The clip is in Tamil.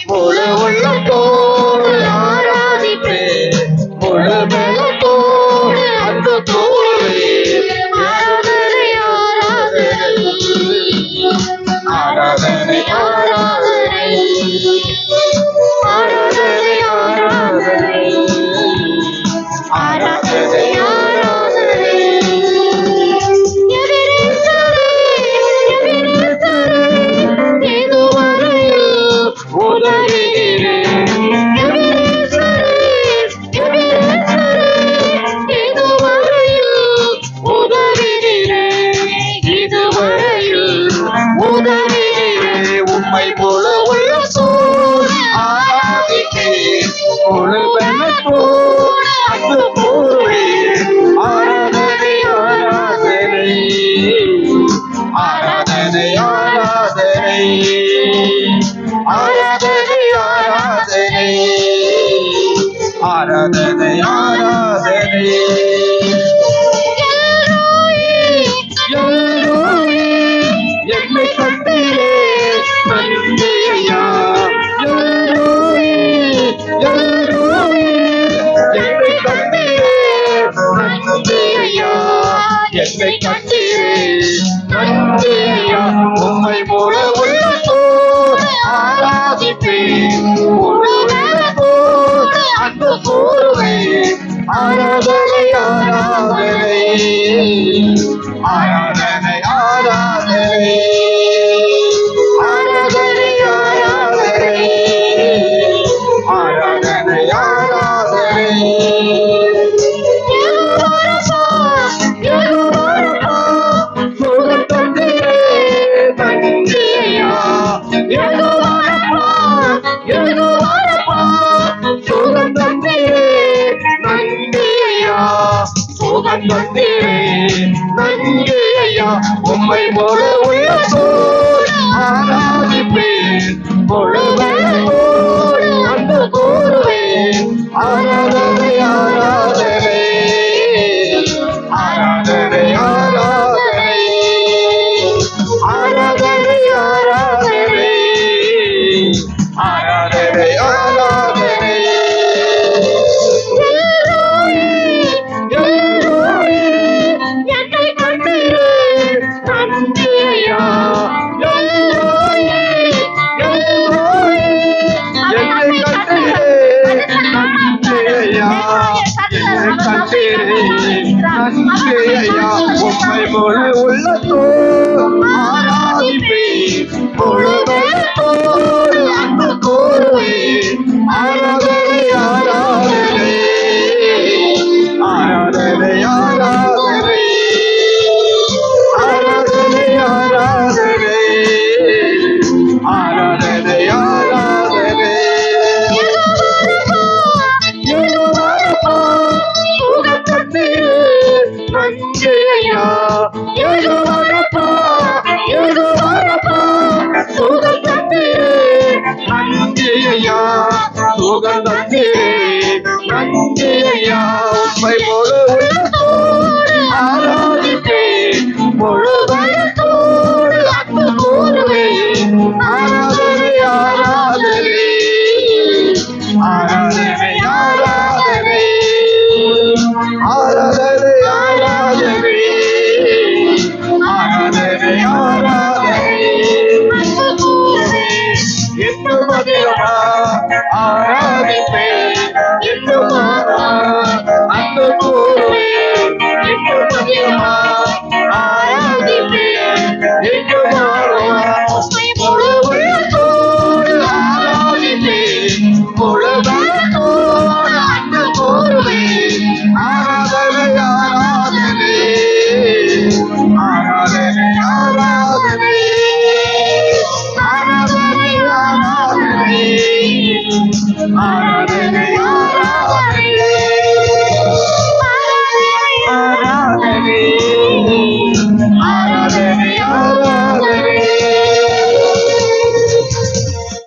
முழு உள்ளத்தோடு ஆராதிப்பேன், முழு பலத்தோடு அன்பு கூறுவேன். ஆராதனை ஆராதனை ஆராதனை ஆராதனை ஆராதனை ஆராதனை ஆராதனை உம்மை போல உள்ள சோர் ஆராதிப்பேன், முழு பலத்தோடு அன்பு கூறுவேன். ஆராதனை ஆராதனை ஆராதனை ஆராதனை ஆராதனை ஆராதனை ஆராதனை ஆராதனை என்னை கண்டீரே நன்றியா, என்னை கண்டீரே நன்றியா, என்னை கண்டீரே நன்றியா. உம்மை போல உள்ளத்தோடு ஆராதிப்பேன், முழு உள்ளத்தோடு அன்பு கூறுவேன். ஆராதனை ஆராதனை ஆராதனை ஆராதனை ஆராதனை ஆராதனை ஆராதனை ஆராதனை சுகம் தந்தீரே நன்றியா, சுகம் தந்தீரே நன்றியா, சுகம் தந்தீரே நன்றியா. உம்மை போல உள்ளத்தோடு ஆராதிப்பேன், முழு பலத்தோடு அன்பு கூறுவேன். ஆராதனை ஆராதனை ஆராதனை ஆராதனை ஆராதனை ஆராதனை ஆராதனை ஆராதனை என்னை கண்டீரே நன்றியா, என்னை கண்டீரே நன்றியா, என்னை கண்டீரே நன்றியா. உம்மை முழு உள்ளத்தோடு ஆராதிப்பேன், முழு பலத்தோடு அன்பு கூறுவேன். ஆராதனை ஆராதனை ஆராதனை ஆராதனை ஆராதனை ஆராதனை ஆராதனை ஆராதனை சுகம் தந்தீரே நன்றியா, சுகம் தந்தீரே நன்றியா, சுகம் தந்தீரே நன்றியா. உம்மை போல உள்ளத்தோடு ஆராதிப்பேன், முழு பலத்தோடு அன்பு கூறுவேன். ஆராதனை ஆராதனை ஆராதனை ஆராதனை ஆராதனை ஆராதனை ஆராதனை ஆராதனை இன்னும் அதிகமா ஆராதிப்பேன், இன்னும் அன்பு கூறுவேன். இன்னும் அதிகமா ஆராதிப்பேன், இன்னும் முழு உள்ளத்தோடு ஆராதிப்பேன், முழு பலத்தோடு அன்பு கூறுவேன். ஆராதனை ஆராதனை ஆராதனை ஆராதனை ஆராதனை ஆராதனை ஆராதனை